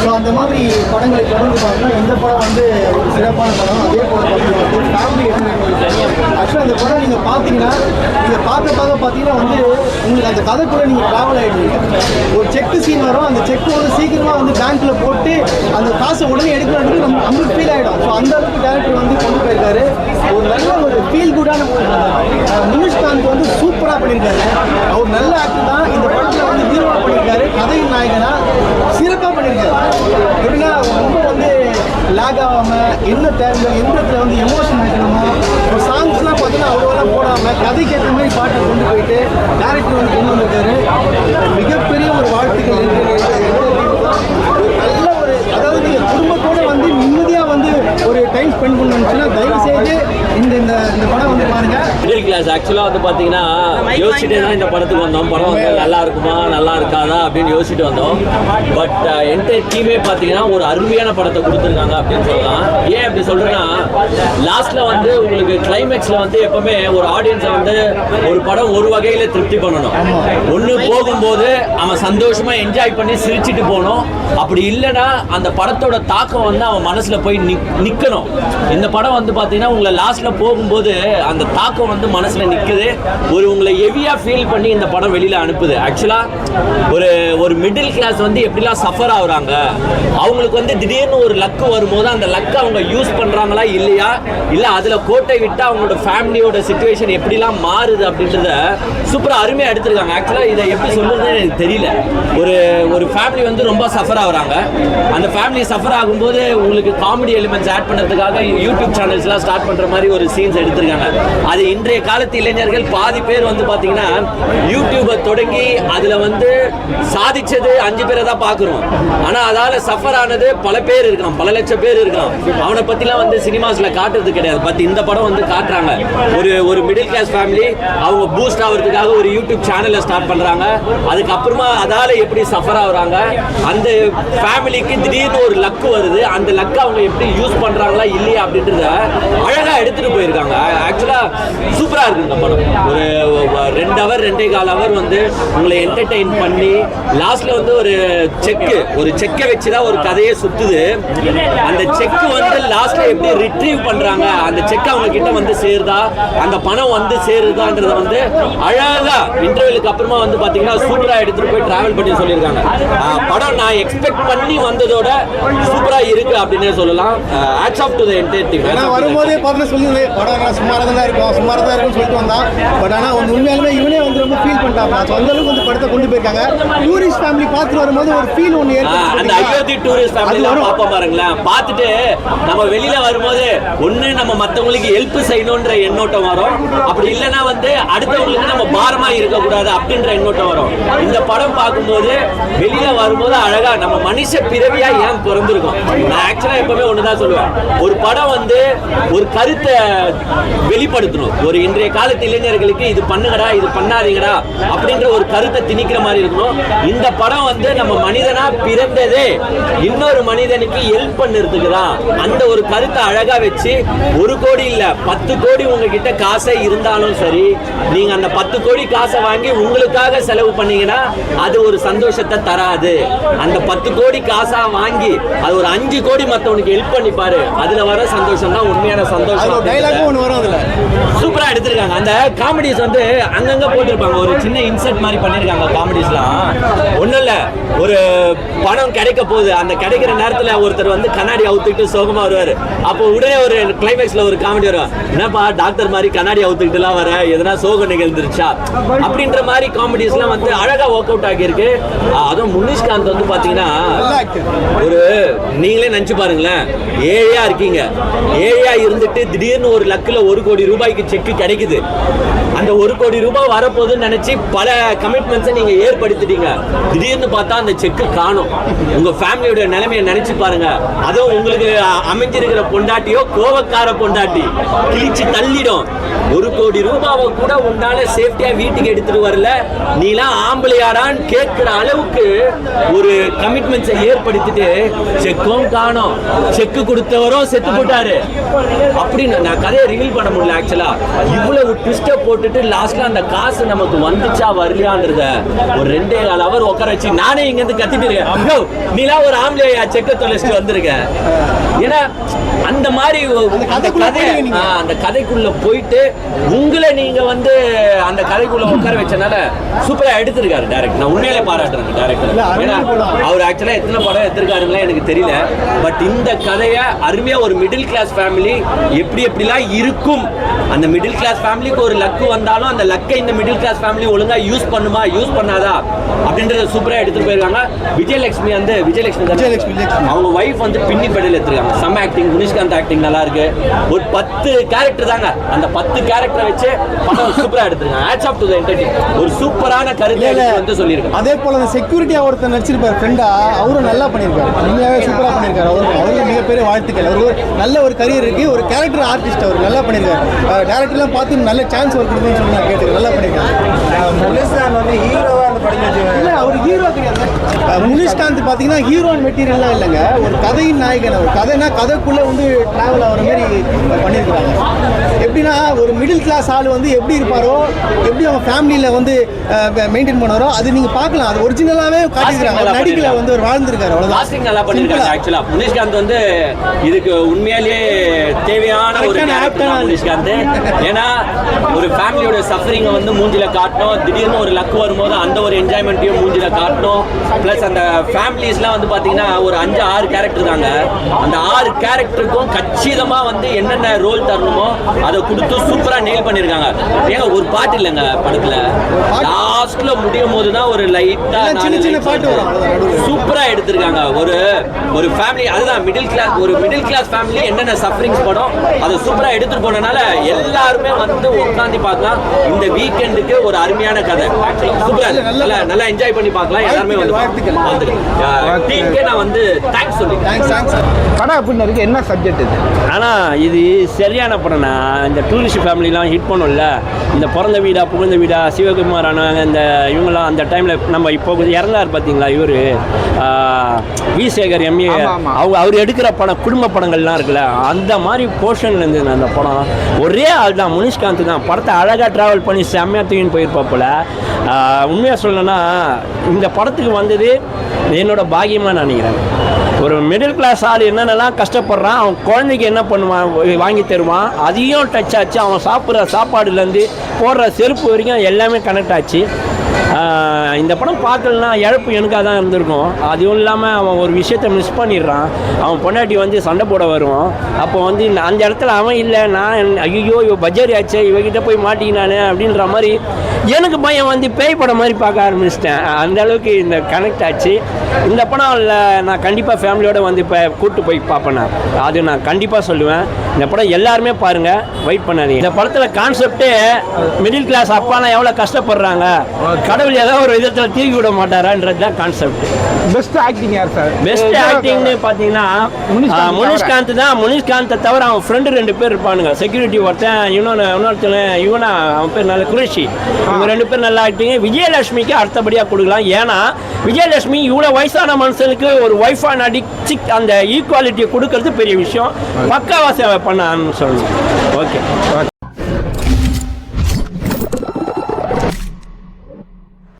So அந்த மாதிரி படங்களை தொடர்ந்து பார்த்தீங்கன்னா இந்த படம் வந்து ஒரு சிறப்பான படம். அதே போல் பார்த்தீங்கன்னா ஃபேமிலி என்டர்டைன்மெண்ட். ஆக்சுவலாக அந்த படம் நீங்கள் பார்த்தீங்கன்னா நீங்கள் பார்த்தீங்கன்னா வந்து உங்களுக்கு அந்த கதைக்குள்ளே நீங்கள் ட்ராவல் ஆகிடுவீங்க. ஒரு செக்கு சீன் வரும், அந்த செக்கு வந்து சீக்கிரமாக வந்து பேங்க்கில் போட்டு அந்த காசை உடனே எடுக்கணுன்றது நம்மளுக்கு ஃபீல் ஆகிடும். ஸோ அந்த அளவுக்கு டேரக்டர் வந்து கொண்டு போயிருக்காரு. ஒரு நல்ல ஒரு ஃபீல் குட்டான நிமிஷ்காந்த் வந்து சூப்பராக பண்ணியிருக்காரு. அவர் நல்ல ஆக்டர் தான். இந்த படத்தில் வந்து ஹீரோவாக பண்ணியிருக்காரு, கதையின் நாயகனா சிறப்பாக பண்ணியிருக்காரு. எப்படின்னா ரொம்ப வந்து லேக் ஆகாமல் என்ன தேவை எந்த இடத்துல வந்து எமோஷன் ஆகிக்கணுமோ ஒரு சாங்ஸ்லாம் பார்த்தீங்கன்னா அவ்வளோலாம் போடாமல் கதைக்கு ஏற்ற மாதிரி பாட்டை கொண்டு போயிட்டு டேரக்டர் வந்து கொண்டு வந்திருக்காரு. மிகப்பெரிய ஒரு வாழ்த்துக்கள் நல்ல ஒரு அதாவது நீங்கள் குடும்பத்தோடு வந்து நிம்மதியாக வந்து ஒரு டைம் ஸ்பெண்ட் பண்ணணும்னா தயவு செய்து இந்த படம் வந்து பாருங்க. மிடில் கிளாஸ் ஆக்சுவலாக வந்து பார்த்தீங்கன்னா யோசிச்சுட்டே தான் இந்த படத்துக்கு வந்தோம். படம் வந்து நல்லா இருக்குமா நல்லா இருக்காதா அப்படின்னு யோசிச்சுட்டு வந்தோம். பட் என்டையர் டீமே பார்த்தீங்கன்னா ஒரு அருமையான படத்தை கொடுத்துருக்காங்க அப்படின்னு சொல்லலாம். ஏன் அப்படி சொல்றேன்னா லாஸ்ட்ல வந்து உங்களுக்கு கிளைமேக்ஸ்ல வந்து எப்பவுமே ஒரு ஆடியன்ஸை வந்து ஒரு படம் ஒரு வகையில திருப்தி பண்ணணும். ஒன்று போகும்போது அவன் சந்தோஷமா என்ஜாய் பண்ணி சிரிச்சுட்டு போகணும். அப்படி இல்லைன்னா அந்த படத்தோட தாக்கம் வந்து அவன் மனசுல போய் நிக்கணும். இந்த படம் வந்து பார்த்தீங்கன்னா உங்களை லாஸ்ட்ல போகும்போது அந்த தாக்கம் வந்து மனசுல நிக்குது. உங்களை ஹெவியா ஃபீல் பண்ணி இந்த படம் வெளியில அனுப்புது. ஆக்சுவலா ஒரு மிடில் கிளாஸ் வந்து எப்படிலாம் சஃபர் ஆகுறாங்க, அவங்களுக்கு வந்து திடீர்னு ஒரு லக்கு வரும்போது அந்த லக்கை அவங்க யூஸ் பண்றாங்களா இல்லையா, இல்ல அதுல கோட்டை விட்டு அவங்களோட ஃபேமிலியோட சிச்சுவேஷன் எப்படிலாம் மாறுது அப்படின்றத சூப்பரா அருமையா எடுத்திருக்காங்க. ஆக்சுவலா இதை எப்படி சொல்றதுன்னு எனக்கு தெரியல. ஒரு ஃபேமிலி வந்து ரொம்ப சஃபர் ஆகுறாங்க. அந்த ஃபேமிலி சஃபர் ஆகும்போது உங்களுக்கு காமெடி எலிமெண்ட்ஸ் ஆட் பண்ணுறதுக்காக யூடியூப் சேனல்ஸ்லாம் ஸ்டார்ட் பண்ணுற மாதிரி ஒரு சீன்ஸ் எடுத்திருக்காங்க. அது இன்றைய காலத்து இளைஞர்கள் பாதி பேர் வந்து பார்த்தீங்கன்னா யூடியூபை தொடங்கி அதில் வந்து சாதிச்சது 5 பேரை தான் பார்க்குறோம். ஆனால் அதால் சஃபர் ஆனது பல பேர் இருக்கான், பல லட்சம் பேர் இருக்கான். அவனை பற்றிலாம் வந்து சினிமாஸில் காட்டுறது கிடையாது. பட் இந்த படம் வந்து காட்டுறாங்க. ஒரு மிடில் கிளாஸ் ஃபேமிலி அவங்க பூஸ்ட் ஆகிறதுக்காக ஒரு யூடியூப் சேனலை ஸ்டார்ட் பண்ணுறாங்க. அதுக்கப்புறமா அதால் எப்படி சஃபர் ஆகுறாங்க, அந்த ஃபேமிலிக்கு திடீர்னு ஒரு லக்கு வருது, அந்த லக்கு அவங்க எப்படி யூஸ் பண்றாங்களா இல்லையா அப்படின்றத அழகா எடுத்துட்டு போயிருக்காங்க. ஆக்சுவலா சூப்பரா இருக்கு இந்த படம். ஒரு 2 ஹவர் 2.25 ஹவர் வந்து உங்களை என்டர்டெயின் பண்ணி லாஸ்ட்ல வந்து ஒரு செக்கை வச்சுதான் ஒரு கதையே சுத்துது. அந்த செக் வந்து லாஸ்ட்ல எப்படி ரிட்ரீவ் பண்றாங்க, அந்த செக் அவங்க கிட்ட வந்து சேருதா, அந்த பணம் வந்து சேருதான்றத வந்து அழகா இன்டர்வியூக்கு அப்புறமா வந்து பாத்தீங்கன்னா சூப்பரா எடுத்துட்டு போய் டிராவல் பண்ணி சொல்லியிருக்காங்க. படம் நான் எக்ஸ்பெக்ட் பண்ணி வந்ததோட சூப்பரா இருக்கு அப்படின்னே சொல்லலாம். Hats off to the entire team. நான் வரும்போதே பார்த்தா சொல்லுங்க படம் சுமாராக தான் இருக்கும்னு சொல்லிட்டு வந்தான். பட் ஆனால் வந்து உண்மையாலுமே இவனே வந்து ரொம்ப ஃபீல் பண்ணிட்டாங்க. அந்த அளவுக்கு வந்து படத்தை கொண்டு போயிருக்காங்க. டூரிஸ்ட் ஃபேமிலி பார்த்துட்டு வரும்போது ஒரு ஃபீல் ஒன்று அந்த அயோத்தி டூரிஸ்ட் ஃபேமிலி பார்ப்போம் பாருங்களேன். பார்த்துட்டு நம்ம வெளியில வரும்போது ஒன்று நம்ம மற்றவங்களுக்கு ஹெல்ப் செய்யணுன்ற எண்ணோட்டம் வரும். அப்படி இல்லைன்னா வந்து அடுத்தவங்களுக்கு நம்ம பாரமா இருக்கக்கூடாது அப்படின்ற எண்ணோட்டம் வரும். இந்த படம் பார்க்கும்போது வெளியில வரும்போது அழகா நம்ம மனுஷ பிறவியா ஏன் பிறந்திருக்கோம். நான் ஆக்சுவலா எப்பவுமே ஒண்ணுதான் சொல்லுவேன், ஒரு படம் வந்து ஒரு கருத்தை வெளிப்படுத்தணும். ஒரு இன்றைய காலத்து இளைஞர்களுக்கு இது பண்ணுங்கடா இது பண்ணாதீங்கடா அப்படின்ற ஒரு கருத்தை திணிக்கிற மாதிரி இருக்கணும். இந்த படம் வந்து நம்ம மனிதனா பிறந்ததே இன்னொரு மனிதனுக்கு ஹெல்ப் பண்ணுறதுக்கு தான். அந்த ஒரு கருத்தை அழகா வச்சு 1 கோடி இல்ல 10 கோடி உங்ககிட்ட காசை இருந்தாலும் சரி, நீங்க அந்த 10 கோடி காசை வாங்கி உங்களுக்காக செலவு பண்ணீங்கன்னா அது ஒரு சந்தோஷத்தை தராது. அந்த 10 கோடி காசா வாங்கி அது ஒரு 5 கோடி மற்றவனுக்கு ஹெல்ப் பண்ணிப்பாரு, அதுல வர சந்தோஷம் தான் உண்மையான சந்தோஷம். சூப்பரா எடுத்திருக்காங்க. அந்த காமெடிஸ் வந்து அங்கங்க போட்டிருப்பாங்க, ஒரு சின்ன இன்சர்ட் மாதிரி பண்ணிருக்காங்க. காமெடிஸ்லாம் ஒண்ணும் இல்ல, ஒரு பணம் கிடைக்க போகுது, அந்த கிடைக்கிற நேரத்துல ஒருத்தர் வந்து கண்ணாடி அவுத்துக்கிட்டு சோகமா வருவாரு. அப்போ உடனே ஒரு கிளைமேக்ஸ்ல ஒரு காமெடி வரும், என்னப்பா டாக்டர் மாதிரி கண்ணாடி அவுத்துக்கிட்டு எல்லாம் வர, எதனா சோகம் நிகழ்ந்துருச்சா அப்படின்ற மாதிரி காமெடிஸ்லாம் வந்து அழகா ஒர்க் அவுட் ஆகியிருக்கு. அதுவும் முனிஷ்காந்த் வந்து பாத்தீங்கன்னா ஒரு நீங்களே நினைச்சு பாருங்களேன், ஏழையா இருக்கீங்க, ஏழையா இருந்துட்டு திடீர்னு ஒரு லக்கில் 1 கோடி ரூபாய்க்கு செக் கிடைக்குது. அந்த 1 கோடி ரூபாய் வரப்போகுதுன்னு நினைச்சு பல கமிட்மெண்ட்ஸை நீங்க ஏற்படுத்திட்டீங்க. திடீர்னு பார்த்தா அந்த செக்கு காணும். உங்க ஃபேமிலியோட நிலைமையை நினைச்சு பாருங்க. அதுவும் உங்களுக்கு அமைஞ்சிருக்கிற பொண்டாட்டியோ கோவக்கார பொண்டாட்டி கிழிச்சு தள்ளிடும். 1 கோடி ரூபாவை கூட உண்டான சேஃப்டியா வீட்டுக்கு எடுத்துட்டு வரல, நீலாம் ஆம்பளையாடான்னு கேட்கிற அளவுக்கு ஒரு கமிட்மெண்ட்ஸை ஏற்படுத்திட்டு செக்கும் காணும், செக்கு கொடுத்தவரும் செத்து போட்டாரு அப்படின்னு. நான் கதையை ரிவீல் பண்ண முடியல. ஆக்சுவலா இவ்வளவு ட்விஸ்ட்டை போட்டுட்டு லாஸ்ட்ல அந்த காசு நமக்கு வந்துச்சா வரலையான்றத ஒரு 2.5 hour உட்கார வச்சு நானே இங்கேருந்து கத்திட்டு இருக்கேன், நீலாம் ஒரு ஆம்பளையா செக்க தொலைச்சிட்டு வந்திருக்க. ஏன்னா அந்த மாதிரி அந்த கதைக்குள்ள போயிட்டு உங்களை நீங்க வந்து அந்த கதைக்குள்ள உட்கார வச்சனால சூப்பரா எடுத்திருக்காரு டைரக்டர். நான் உண்மையிலே பாராட்டுறேன் டைரக்டர். ஏன்னா அவர் ஆக்சுவலா எத்தனை படம் எடுத்திருக்காருங்களா எனக்கு தெரியல. பட் இந்த கதையை அருமையா ஒரு மிடில் கிளாஸ் ஃபேமிலி எப்படிலாம் இருக்கும், அந்த மிடில் கிளாஸ் ஃபேமிலிக்கு ஒரு லக்கு வந்தாலும் அந்த லக்கை இந்த மிடில் கிளாஸ் ஃபேமிலி ஒழுங்கா யூஸ் பண்ணுமா யூஸ் பண்ணாதா அப்படின்றத சூப்பரா எடுத்துட்டு போயிருக்காங்க. விஜயலட்சுமி அவங்க வைஃப் வந்து பின்னி பெடல் எடுத்துருக்காங்க. செம்ம ஆக்டிங், முனிஷ்காந்த் ஆக்டிங் நல்லா இருக்கு. ஒரு 10 கேரக்டர் தாங்க, அந்த 10 கேரக்டரை வச்சு படம் சூப்பரா எடுத்துருக்காங்க. Hats off to the entertainer. ஒரு சூப்பரான கருத்தை வந்து சொல்லியிருக்காங்க. அதே போல அந்த செக்யூரிட்டியா ஒருத்தர் நடிச்சிருப்பாரு ஃப்ரெண்டா, அவரும் நல்லா பண்ணியிருக்காரு, உண்மையாவே சூப்பரா பண்ணியிருக்காரு. அவருக்கு மிகப்பெரிய வாழ்த்துக்கள். அவருக்கு நல்ல ஒரு கரியர் இருக்கு, ஒரு கேரக்டர் ஆர்டிஸ்ட், அவர் நல்லா பண்ணியிருக்காரு. டேரக்டர்லாம் பார்த்து நல்ல சான்ஸ் ஒரு கொடுக்குன்னு சொல்லி நான் கேட்டுக்கிறேன். நல்லா பண்ணியிருக்காரு. முனிஷ்காந்த் வந்து ஹீரோவா அந்த படம் இல்லை, அவர் ஹீரோ கிடையாது. முனிஷ்காந்த் பார்த்தீங்கன்னா ஹீரோயின் மெட்டீரியல்லாம் இல்லைங்க, ஒரு கதையின் நாயகன். அவர் கதைனா கதைக்குள்ளே வந்து ட்ராவல் ஆகிற மாதிரி பண்ணியிருக்கிறாங்க. எப்படின்னா ஒரு மிடில் கிளாஸ் ஆள் வந்து எப்படி இருப்பாரோ, எப்படி அவங்க ஃபேமிலியில் வந்து மெயின்டைன் பண்ணுவாரோ அது நீங்கள் பார்க்கலாம். அது ஒரிஜினலாகவே காட்டியிருக்காங்க. நடிக்கல வந்து ஒரு வாழ்ந்துருக்காரு, அவ்வளோதான். நல்லா பண்ணியிருக்காங்க. ஆக்சுவலாக முனிஷ்காந்த் வந்து இதுக்கு உண்மையாலேயே தேவையான ஒரு முனிஷ்காந்த். ஏன்னா ஒரு ஃபேமிலியோட சஃபரிங்கை வந்து மூஞ்சில காட்டணும், திடீர்னு ஒரு லக் வரும்போது அந்த ஒரு என்ஜாய்மெண்ட்டையும் மூஞ்சில காட்டணும். ப்ளஸ் அந்த ஃபேமிலிஸ்லாம் வந்து பார்த்தீங்கன்னா ஒரு 5-6 கேரக்டர் தாங்க. அந்த 6 கேரக்டருக்கும் கச்சிதமாக வந்து என்னென்ன ரோல் தரணுமோ அதை கொடுத்து சூப்பராக நெயில் பண்ணியிருக்காங்க. ஏங்க ஒரு பாட்டு இல்லைங்க படத்தில், லாஸ்ட்ல முடியும் போது தான் ஒரு லைட்டாக சின்ன பாட்டு சூப்பராக எடுத்திருக்காங்க. ஒரு ஃபேமிலி, அதுதான் மிடில் கிளாஸ் ஃபேமிலி என்னென்ன சஃபரிங்ஸ் படம் அதை சூப்பராக எடுத்துட்டு போனனால எல்லாருமே வந்து உட்காந்து பார்க்கலாம். இந்த வீக்கெண்டுக்கு ஒரு அருமையான கதை, சூப்பரா நல்லா என்ஜாய் பண்ணி பார்க்கலாம். எல்லாருமே வந்து டீமுக்கே நான் வந்து தேங்க்ஸ் சொல்லி படம் அப்படின்னு இருக்கு. என்ன சப்ஜெக்ட் இது? ஆனால் இது சரியான படம்னா, இந்த டூரிஸ்ட் ஃபேமிலிலாம் ஹிட் பண்ணும்ல, இந்த பிறந்த வீடா புகுந்த வீடா சிவகுமார் ஆனாங்க, இந்த இவங்கெல்லாம் அந்த டைமில் நம்ம இப்போ இறந்தார் பார்த்தீங்களா இவர் வி சேகர் எம்ஏ, அவர் எடுக்கிற படம் குடும்ப படங்கள்லாம் இருக்குல்ல, அந்த மாதிரி போர்ஷன்ல இருந்தது அந்த படம். ஒரே ஆள் தான், முனிஷ்காந்த் தான். படத்தை அழகாக ட்ராவல் பண்ணி செம்மையாக தூக்கின்னு போயிருப்பாப்புல. உண்மையாக சொல்லணும்னா இந்த படத்துக்கு வந்தது என்னோட பாக்கியமாக நினைக்கிறேன். ஒரு மிடில் கிளாஸ் ஆள் என்னென்னலாம் கஷ்டப்படுறான், அவன் குழந்தைக்கு என்ன பண்ணுவான், வாங்கி தருவான், அதையும் டச் ஆச்சு. அவன் சாப்பிட்ற சாப்பாடுலேருந்து போடுற செருப்பு வரைக்கும் எல்லாமே கனெக்ட் ஆச்சு. இந்த படம் பார்க்கலன்னா இழப்பு எனக்காக தான் இருந்திருக்கும். அதுவும் இல்லாமல் அவன் ஒரு விஷயத்தை மிஸ் பண்ணிடுறான். அவன் பொண்டாட்டி வந்து சண்டை போட வருவான். அப்போ வந்து அந்த இடத்துல அவன் இல்லை, நான் ஐயோ இவ பஜாரி ஆச்சே, இவகிட்ட போய் மாட்டிக்கினானே அப்படின்ற மாதிரி எனக்கு பையன் வந்து பேய் படம் மாதிரி பார்க்க ஆரம்பிச்சிட்டேன். அந்த அளவுக்கு இந்த கனெக்ட் ஆச்சு. இந்த படம் நான் கண்டிப்பாக ஃபேமிலியோடு வந்து இப்போ கூப்பிட்டு போய் பார்ப்பேன். அது நான் கண்டிப்பாக சொல்லுவேன். இந்த படம் எல்லாருமே பாருங்கள், வெயிட் பண்ணாதீங்க. இந்த படத்தில் கான்செப்டே மிடில் கிளாஸ் அப்பாலாம் எவ்வளோ கஷ்டப்படுறாங்க, கடவுள் ஏதாவது ஒரு விதத்தில் தீர்வி விட மாட்டாரான்றது தான் கான்செப்ட். பெஸ்ட் ஆக்டிங் யார் சார்? பெஸ்ட் ஆக்டிங்னு பார்த்தீங்கன்னா முனிஷ்காந்த் தான். முனிஷ்காந்தை தவிர அவன் ஃப்ரெண்டு 2 பேர் இருப்பானுங்க. செக்யூரிட்டி ஒருத்தன், இன்னொருத்தன் இவனா அவன் பேர் நல்ல குரேஷி. இவங்க 2 பேர் நல்லா ஆக்டிங். விஜயலட்சுமிக்கு அடுத்தபடியாக கொடுக்கலாம். ஏன்னா விஜயலட்சுமி இவ்வளோ வயசான மனுஷனுக்கு ஒரு ஒய்ஃபாக நடிச்சு அந்த ஈக்குவாலிட்டியை கொடுக்கறது பெரிய விஷயம். பக்காவா சேவை பண்ண சொல்லணும். ஓகே.